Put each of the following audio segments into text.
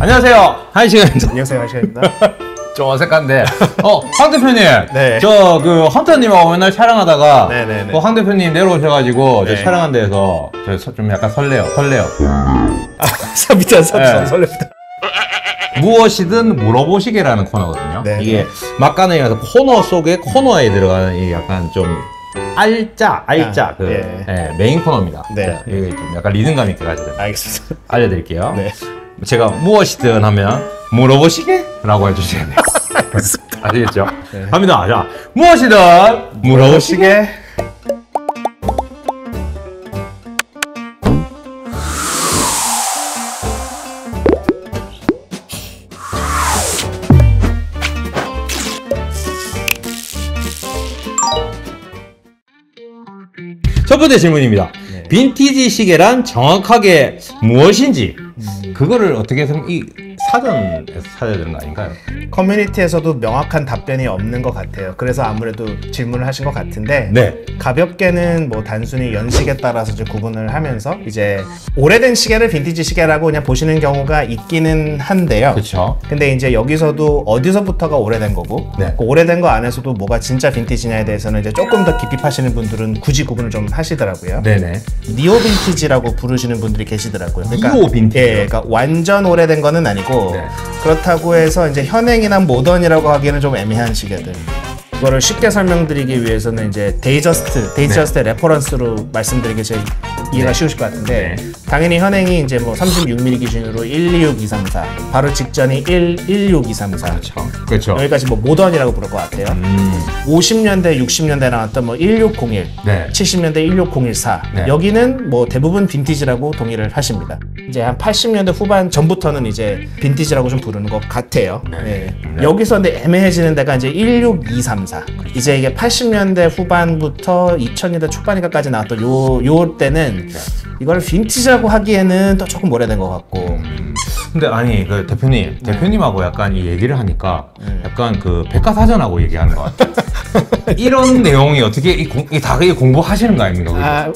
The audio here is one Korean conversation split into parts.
안녕하세요. 한 시간입니다. 안녕하세요, 한 시간입니다. 좀 어색한데. 황 대표님. 네. 저 그 헌터님하고 맨날 촬영하다가 네네네. 황 대표님 내려오셔가지고 네. 저 촬영한 데에서 저 좀 약간 설레요. 밑에 네. 설렙니다. 무엇이든 물어보시게라는 코너거든요. 네. 이게 막간에 코너 속에 코너에 들어가는 이 약간 좀 알짜 메인 코너입니다. 네. 자, 이게 좀 약간 리듬감 있게 가지고 알겠습니다. 알려드릴게요. 네. 제가 무엇이든 하면 물어보시게? 라고 해주셔야 돼요. 아시겠죠? 네. 갑니다. 자, 무엇이든 물어보시게? 첫 번째 질문입니다. 네. 빈티지 시계란 정확하게 무엇인지 그거를 어떻게 이 사전에서 찾아야 되는 거 아닌가요? 커뮤니티에서도 명확한 답변이 없는 것 같아요. 그래서 아무래도 질문을 하신 것 같은데 네. 가볍게는 뭐 단순히 연식에 따라서 이제 구분을 하면서 이제 오래된 시계를 빈티지 시계라고 그냥 보시는 경우가 있기는 한데요. 그렇죠. 근데 이제 여기서도 어디서부터가 오래된 거고 네. 그 오래된 거 안에서도 뭐가 진짜 빈티지냐에 대해서는 이제 조금 더 깊이 파시는 분들은 굳이 구분을 좀 하시더라고요. 네네. 니오 빈티지라고 부르시는 분들이 계시더라고요. 니오 빈티지요? 예, 그러니까 완전 오래된 거는 아니고 네. 그렇다고 해서 이제 현행이나 모던이라고 하기에는 좀 애매한 시계들. 이거를 쉽게 설명드리기 위해서는 이제 데이저스트의 레퍼런스로 말씀드리기 제일 이해가 쉬우실 것 같은데 네. 당연히 현행이 이제 뭐 36mm 기준으로 126234 바로 직전이 1162334 그렇죠. 여기까지 뭐 모던이라고 부를 것 같아요. 50년대 60년대 나왔던 뭐 1601 네. 70년대 16014 네. 여기는 뭐 대부분 빈티지라고 동의를 하십니다. 이제 한 80년대 후반 전부터는 이제 빈티지라고 좀 부르는 것 같아요. 네. 네. 네. 여기서 근데 애매해지는 데가 이제 16234 이제 이게 80년대 후반부터 2000년대 초반까지 나왔던 요 때는 이걸 빈티지라고 하기에는 또 조금 오래된 것 같고 근데 아니 그 대표님하고 약간 이 얘기를 하니까 약간 그 백과사전하고 얘기하는 것 같아요. 이런 내용이 어떻게 다 공부하시는 거 아닙니까?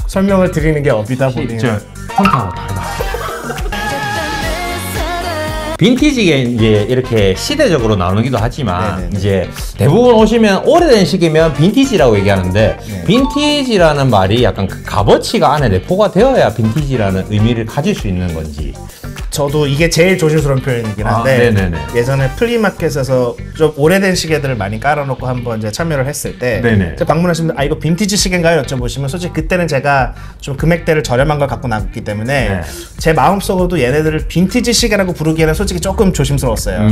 설명을 드리는 게 업이다 보니 헌터하고 다르다. 빈티지게 이제 이렇게 시대적으로 나누기도 하지만 네네네. 이제 대부분 오시면 오래된 시계면 빈티지라고 얘기하는데 네. 빈티지라는 말이 약간 그 값어치가 안에 내포가 되어야 빈티지라는 의미를 가질 수 있는 건지. 저도 이게 제일 조심스러운 표현이긴 한데 네네네. 예전에 플리마켓에서 좀 오래된 시계들을 많이 깔아놓고 한번 이제 참여를 했을 때 네네. 방문하시면 이거 빈티지 시계인가요? 여쭤보시면 솔직히 그때는 제가 좀 금액대를 저렴한 걸 갖고 나갔기 때문에 네. 제 마음속으로도 얘네들을 빈티지 시계라고 부르기에는 솔직히 조금 조심스러웠어요.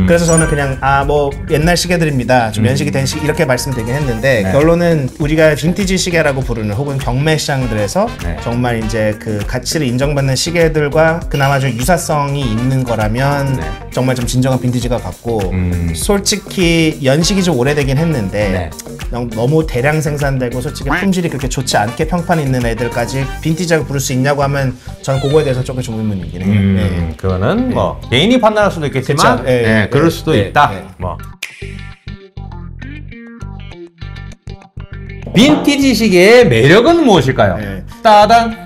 그래서 저는 그냥 뭐 옛날 시계들입니다. 좀 연식이 된 시계 이렇게 말씀드리긴 했는데 네. 결론은 우리가 빈티지 시계라고 부르는 혹은 경매 시장들에서 네. 정말 이제 그 가치를 인정받는 시계들과 그나마 좀 유사성이 있는 거라면 네. 정말 좀 진정한 빈티지가 같고 솔직히 연식이 좀 오래되긴 했는데 너무 대량 생산되고 솔직히 품질이 그렇게 좋지 않게 평판이 있는 애들까지 빈티지라고 부를 수 있냐고 하면 저는 그거에 대해서 조금 의문이긴 해요. 네. 그거는 뭐 개인이 판단할 수도 있겠지만 그쵸. 예, 그럴 예, 수도 예, 있다. 예. 뭐 빈티지 시계의 매력은 무엇일까요? 예. 따단.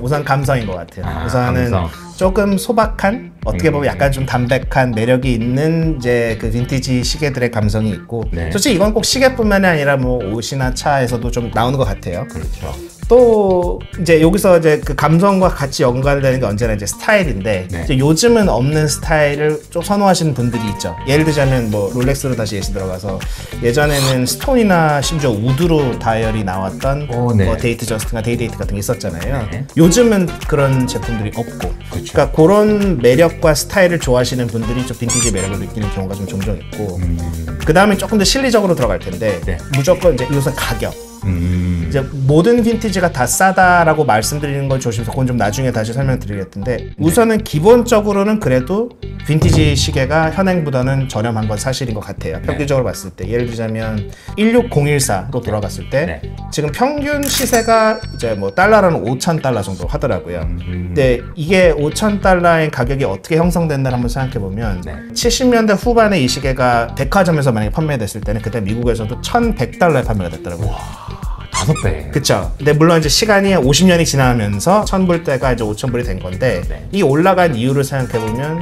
우선 감성인 것 같아요. 우선은 감성. 조금 소박한 어떻게 보면 약간 좀 담백한 매력이 있는 이제 그 빈티지 시계들의 감성이 있고 네. 솔직히 이건 꼭 시계뿐만이 아니라 뭐 옷이나 차에서도 좀 나오는 것 같아요. 그렇죠. 또 이제 여기서 이제 그 감성과 같이 연관되는 게 언제나 이제 스타일인데 네. 이제 요즘은 없는 스타일을 좀 선호하시는 분들이 있죠. 예를 들자면 뭐 롤렉스로 다시 예시 들어가서 예전에는 스톤이나 심지어 우드로 다이얼이 나왔던 네. 뭐 데이트 저스트나 데이데이트 같은 게 있었잖아요. 네. 요즘은 그런 제품들이 없고 그렇죠. 그러니까 그런 매력과 스타일을 좋아하시는 분들이 좀 빈티지 매력을 느끼는 경우가 좀 종종 있고 그 다음에 조금 더 실리적으로 들어갈 텐데 네. 무조건 이제 이것은 가격 이제 모든 빈티지가 다 싸다라고 말씀드리는 건 조심해서 그건 좀 나중에 다시 설명드리겠는데 우선은 기본적으로는 그래도 빈티지 시계가 현행보다는 저렴한 건 사실인 것 같아요. 평균적으로 봤을 때 예를 들자면 16014로 돌아갔을 때 지금 평균 시세가 이제 뭐 달러로는 5,000달러 정도 하더라고요. 근데 이게 5,000달러의 가격이 어떻게 형성된다를 한번 생각해 보면 70년대 후반에 이 시계가 백화점에서 만약에 판매됐을 때는 그때 미국에서도 1,100달러에 판매가 됐더라고요. 5배. 그쵸. 근데 물론 이제 시간이 50년이 지나면서 1,000불대가 이제 5,000불이 된 건데 네. 이 올라간 이유를 생각해보면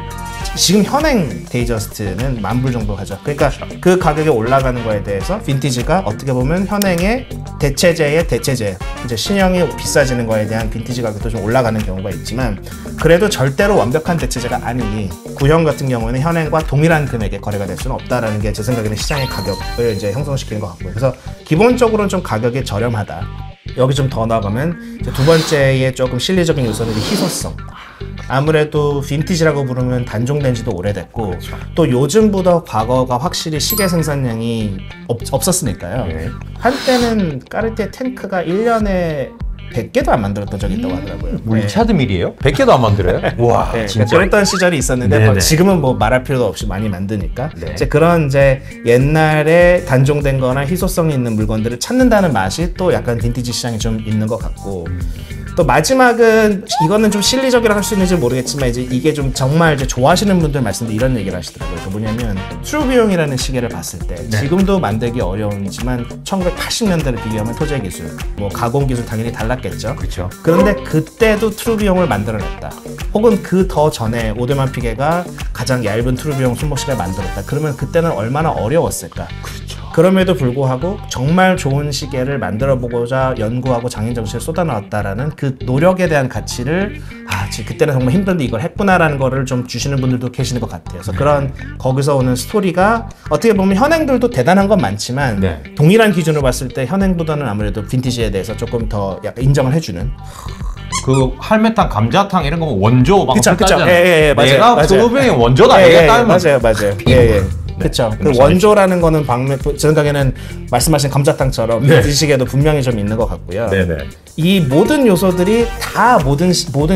지금 현행 데이저스트는 10,000불 정도 하죠. 그러니까 그 가격이 올라가는 거에 대해서 빈티지가 어떻게 보면 현행의 대체재의 대체재, 이제 신형이 비싸지는 거에 대한 빈티지 가격도 좀 올라가는 경우가 있지만 그래도 절대로 완벽한 대체재가 아니니 구형 같은 경우에는 현행과 동일한 금액의 거래가 될 수는 없다라는 게 제 생각에는 시장의 가격을 이제 형성시키는 것 같고요. 그래서 기본적으로는 좀 가격이 저렴하다. 여기 좀 더 나가면 이제 두 번째의 조금 실리적인 요소는 희소성. 아무래도 빈티지라고 부르면 단종된 지도 오래됐고 또 요즘보다 과거가 확실히 시계 생산량이 없었으니까요. 네. 한때는 까르띠에 탱크가 1년에 100개도 안 만들었던 적이 있다고 하더라고요. 뭐 리차드 밀이에요? 100개도 안 만들어요? 와, 네, 진짜. 그랬던 시절이 있었는데 네네. 지금은 뭐 말할 필요도 없이 많이 만드니까 네. 이제 그런 이제 옛날에 단종된 거나 희소성이 있는 물건들을 찾는다는 맛이 또 약간 빈티지 시장이 좀 있는 것 같고 또 마지막은 이거는 좀 실리적이라고 할 수 있는지 모르겠지만 이제 이게 좀 정말 이제 좋아하시는 분들 말씀인데 이런 얘기를 하시더라고요. 그 뭐냐면 트루비용이라는 시계를 봤을 때 지금도 만들기 어려운지만 1980년대를 비교하면 토제 기술, 뭐 가공 기술 당연히 달랐겠죠. 그렇죠. 그런데 그때도 트루비용을 만들어냈다. 혹은 그 더 전에 오드만 피게가 가장 얇은 트루비용 손목시계를 만들었다. 그러면 그때는 얼마나 어려웠을까. 그렇죠. 그럼에도 불구하고 정말 좋은 시계를 만들어보고자 연구하고 장인 정신을 쏟아넣었다라는 그 노력에 대한 가치를 그때는 정말 힘든데 이걸 했구나라는 거를 좀 주시는 분들도 계시는 것 같아요. 그래서 그런 거기서 오는 스토리가 어떻게 보면 현행들도 대단한 건 많지만 네. 동일한 기준으로 봤을 때 현행보다는 아무래도 빈티지에 대해서 조금 더 약간 인정을 해주는. 그 할매탕, 감자탕 이런 거 원조 막 그쵸. 따잖아요. 예, 맞아요. 내가 맞아요. 트루비용의 원조다 이랬다면 맞아요. 예. 그렇죠. 그 그렇죠. 원조라는 거는 제 생각에는 말씀하신 감자탕처럼 네. 빈티지계도 분명히 좀 있는 것 같고요. 네네. 이 모든 요소들이 다 모든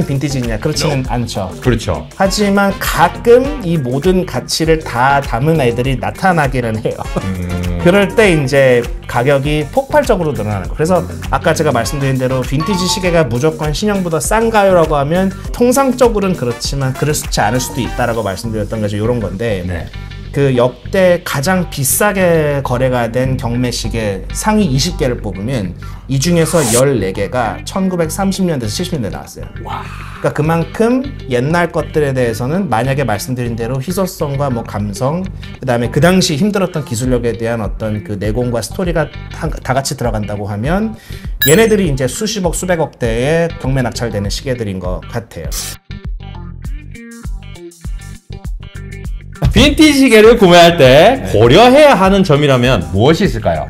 빈티지냐 그렇지는 않죠. 그렇죠. 하지만 가끔 이 모든 가치를 다 담은 애들이 나타나기는 해요. 그럴 때 이제 가격이 폭발적으로 늘어나는 거. 그래서 아까 제가 말씀드린 대로 빈티지 시계가 무조건 신형보다 싼가요라고 하면 통상적으로는 그렇지만 그렇지 않을 수도 있다라고 말씀드렸던 게 이런 건데 네. 그 역대 가장 비싸게 거래가 된 경매 시계 상위 20개를 뽑으면 이 중에서 14개가 1930년대에서 70년대 나왔어요. 와. 그러니까 그만큼 옛날 것들에 대해서는 만약에 말씀드린 대로 희소성과 뭐 감성, 그다음에 그 당시 힘들었던 기술력에 대한 어떤 그 내공과 스토리가 다 같이 들어간다고 하면 얘네들이 이제 수십억, 수백억 대의 경매 낙찰되는 시계들인 것 같아요. 빈티지 시계를 구매할 때 고려해야 하는 점이라면 무엇이 있을까요?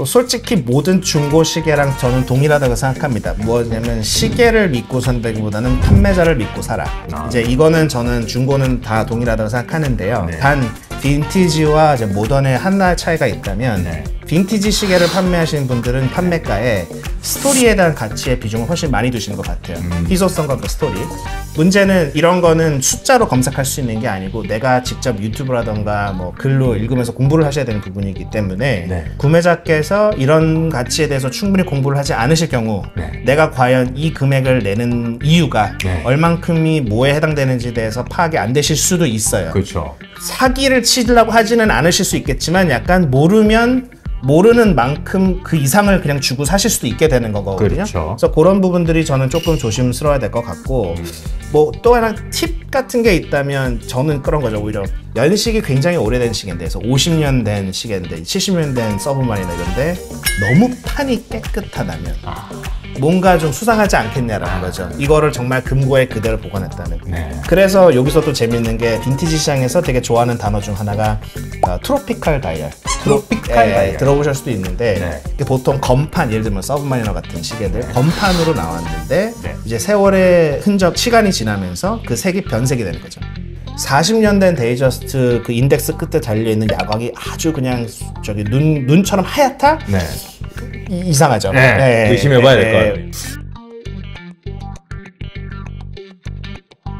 솔직히 모든 중고 시계랑 저는 동일하다고 생각합니다. 뭐냐면 시계를 믿고 산다기보다는 판매자를 믿고 사라. 이제 이거는 저는 중고는 다 동일하다고 생각하는데요. 네. 단 빈티지와 이제 모던의 하나 차이가 있다면 네. 빈티지 시계를 판매하시는 분들은 판매가에 스토리에 대한 가치의 비중을 훨씬 많이 두시는 것 같아요. 희소성과 그 스토리. 문제는 이런 거는 숫자로 검색할 수 있는 게 아니고 내가 직접 유튜브라던가 뭐 글로 읽으면서 공부를 하셔야 되는 부분이기 때문에 네. 구매자께서 이런 가치에 대해서 충분히 공부를 하지 않으실 경우 네. 내가 과연 이 금액을 내는 이유가 네. 얼만큼이 뭐에 해당되는지에 대해서 파악이 안 되실 수도 있어요. 그렇죠. 사기를 치려고 하지는 않으실 수 있겠지만 약간 모르는 만큼 그 이상을 그냥 주고 사실 수도 있게 되는 거거든요. 그렇죠. 그래서 그런 부분들이 저는 조금 조심스러워야 될 것 같고 뭐 또 하나 팁 같은 게 있다면 저는 그런 거죠. 오히려 연식이 굉장히 오래된 시계인데 그래서 50년 된 시계인데 70년 된 서브마리나 이런데 너무 판이 깨끗하다면 뭔가 좀 수상하지 않겠냐라는 거죠. 이거를 정말 금고에 그대로 보관했다는. 네. 그래서 여기서 또 재밌는 게 빈티지 시장에서 되게 좋아하는 단어 중 하나가 트로피칼 다이얼. 트로피칼 다이얼. 들어보실 수도 있는데 네. 이게 보통 검판, 예를 들면 서브마리너 같은 시계들 검판으로 나왔는데 네. 이제 세월의 흔적, 시간이 지나면서 그 색이 변색이 되는 거죠. 40년 된 데이저스트 그 인덱스 끝에 달려있는 야광이 아주 그냥 저기 눈처럼 하얗다? 네. 이상하죠. 네. 의심해봐야 될 것 같아요.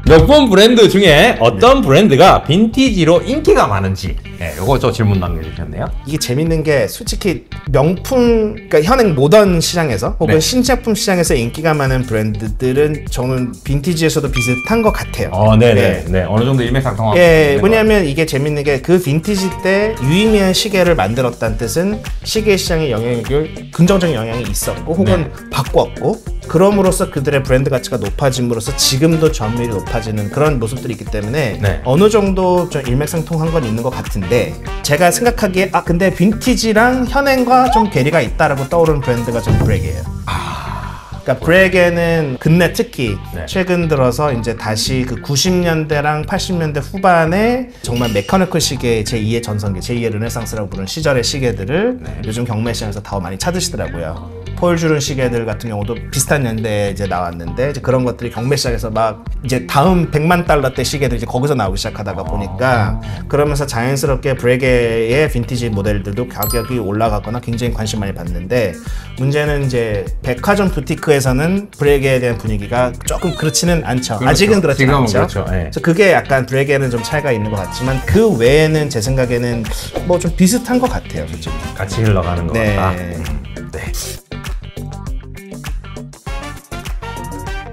명품 브랜드 중에 어떤 브랜드가 빈티지로 인기가 많은지 요거 저 질문 남겨주셨네요. 이게 재밌는 게 솔직히 명품, 그러니까 현행 모던 시장에서 혹은 네. 신제품 시장에서 인기가 많은 브랜드들은 저는 빈티지에서도 비슷한 것 같아요. 네네. 네. 어느 정도 일맥상통하고. 왜냐하면 이게 재밌는 게 그 빈티지 때 유의미한 시계를 만들었다는 뜻은 시계 시장의 영향력을 긍정적인 영향이 있었고 혹은 바꿨고 그럼으로써 그들의 브랜드 가치가 높아짐으로써 지금도 점유율이 높아지는 그런 모습들이 있기 때문에 어느 정도 좀 일맥상통한 건 있는 것 같은데 제가 생각하기에 근데 빈티지랑 현행과 좀 괴리가 있다라고 떠오르는 브랜드가 좀 브렉이에요. 그러니까 브렉에는 근래 특히 최근 들어서 이제 다시 그 90년대랑 80년대 후반에 정말 메커니컬 시계 제2의 전성기, 제2의 르네상스라고 부르는 시절의 시계들을 요즘 경매 시장에서 더 많이 찾으시더라고요. 폴 주른 시계들 같은 경우도 비슷한 연대에 이제 나왔는데 이제 그런 것들이 경매 시장에서 막 이제 다음 100만 달러 대 시계들이 이제 거기서 나오기 시작하다가 보니까 그러면서 자연스럽게 브레게의 빈티지 모델들도 가격이 올라가거나 굉장히 관심 많이 받는데 문제는 이제 백화점 부티크에서는 브레게에 대한 분위기가 조금 그렇지는 않죠. 그렇죠. 아직은 그렇지는 않죠. 그렇죠. 그래서 그게 약간 브레게는 좀 차이가 있는 것 같지만 그 외에는 제 생각에는 뭐 좀 비슷한 것 같아요, 솔직히. 같이 흘러가는 것 같다.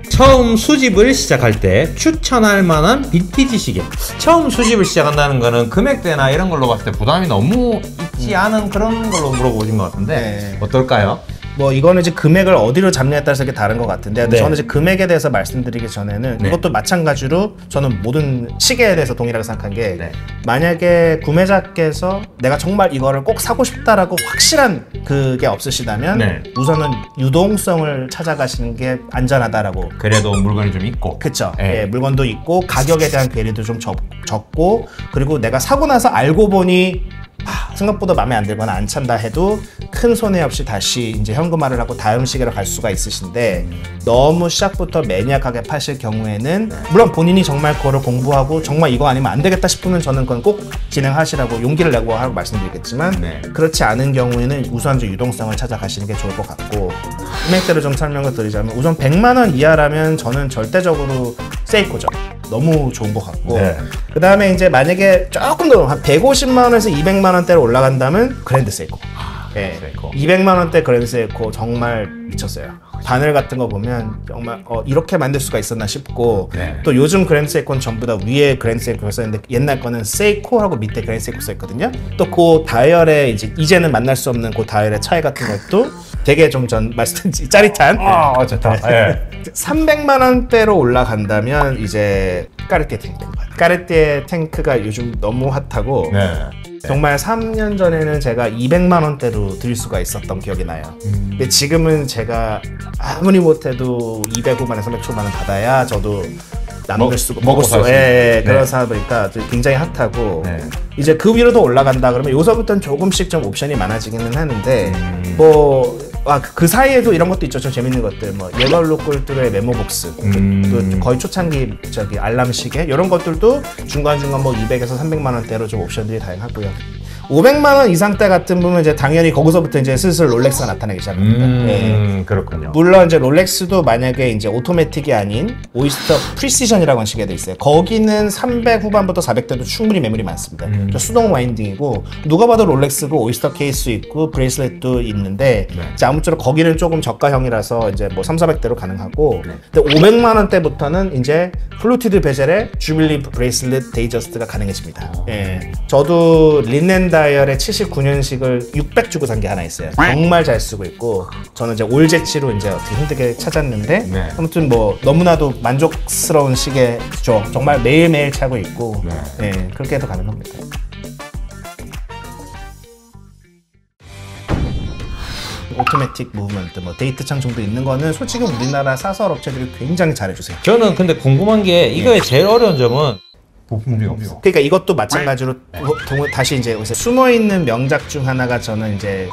처음 수집을 시작할 때 추천할 만한 빈티지 시계. 처음 수집을 시작한다는 거는 금액대나 이런 걸로 봤을 때 부담이 너무 있지 않은 그런 걸로 물어보신 것 같은데 어떨까요? 뭐 이거는 이제 금액을 어디로 잡냐에 따라서 이게 다른 것 같은데 저는 이제 금액에 대해서 말씀드리기 전에는 이것도 마찬가지로 저는 모든 시계에 대해서 동일하게 생각한 게 만약에 구매자께서 내가 정말 이거를 꼭 사고 싶다라고 확실한 그게 없으시다면 우선은 유동성을 찾아가시는 게 안전하다라고. 그래도 물건이 좀 있고. 그쵸. 물건도 있고 가격에 대한 괴리도 좀 적고 그리고 내가 사고 나서 알고 보니 생각보다 마음에 안 들거나 안 찬다 해도 큰 손해 없이 다시 이제 현금화를 하고 다음 시계로 갈 수가 있으신데 너무 시작부터 매니악하게 파실 경우에는 물론 본인이 정말 그거를 공부하고 정말 이거 아니면 안 되겠다 싶으면 저는 그건 꼭 진행하시라고 용기를 내고 하고 말씀드리겠지만 그렇지 않은 경우에는 우선 유동성을 찾아가시는 게 좋을 것 같고 금액대로 좀 설명을 드리자면 우선 100만 원 이하라면 저는 절대적으로 세이코죠. 너무 좋은 것 같고 그 다음에 이제 만약에 조금 더 한 150만 원에서 200만 원대로 올라간다면 그랜드 세이코. 200만 원대 그랜드 세이코 정말 미쳤어요. 바늘 같은 거 보면 정말 이렇게 만들 수가 있었나 싶고 또 요즘 그랜드 세이코는 전부 다 위에 그랜드 세이코가 써있는데 옛날 거는 세이코하고 밑에 그랜드 세이코 써있거든요. 또 그 다이얼에 이제는 만날 수 없는 그 다이얼의 차이 같은 것도 되게 좀 전 말씀드린 짜릿한 좋다. 300만 원대로 올라간다면 이제 까르띠에 탱크. 까르띠에 탱크가 요즘 너무 핫하고 정말 3년 전에는 제가 200만 원대로 드릴 수가 있었던 기억이 나요. 근데 지금은 제가 아무리 못해도 205만 원, 300초만 원 받아야 저도 남을 수가 먹을 수 그런 보니까 굉장히 핫하고 이제 그 위로도 올라간다 그러면 요서부터는 조금씩 좀 옵션이 많아지기는 하는데 뭐 그 사이에도 이런 것도 있죠. 좀 재밌는 것들 뭐 예벌로 꿀뚜루의 메모복스 또 거의 초창기 알람 시계 이런 것들도 중간중간 뭐 200에서 300만 원대로 좀 옵션들이 다양하고요. 500만 원 이상대 같은 부분은 이제 당연히 거기서부터 이제 슬슬 롤렉스가 나타나기 시작합니다. 그렇군요. 물론 이제 롤렉스도 만약에 이제 오토매틱이 아닌 오이스터 프리시전이라고 하는 시계도 있어요. 거기는 300 후반부터 400대도 충분히 매물이 많습니다. 수동 와인딩이고 누가 봐도 롤렉스고 오이스터 케이스 있고 브레이슬렛도 있는데 이제 아무쪼록 거기는 조금 저가형이라서 이제 뭐 3,400대로 가능하고 근데 500만 원대부터는 이제 플루티드 베젤의 주빌리 브레이슬렛 데이저스트가 가능해집니다. 저도 린넨 다이얼의 79년식을 600 주고 산 게 하나 있어요. 정말 잘 쓰고 있고 저는 이제 올제치로 이제 어떻게 힘들게 찾았는데 아무튼 뭐 너무나도 만족스러운 시계죠. 정말 매일매일 차고 있고 그렇게 해도 가능합니다. 오토매틱 무브먼트, 뭐 데이트 창 정도 있는 거는 솔직히 우리나라 사설 업체들이 굉장히 잘해주세요. 저는 근데 궁금한 게 이거의 제일 어려운 점은 부품이 없어. 그러니까 이것도 마찬가지로 다시 이제 숨어 있는 명작 중 하나가 저는 이제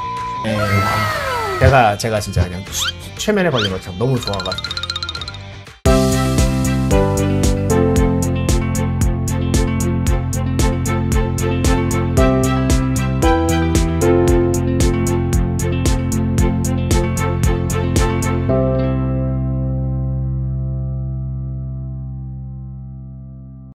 제가 진짜 그냥 최면에 걸린 것처럼 너무 좋아가지고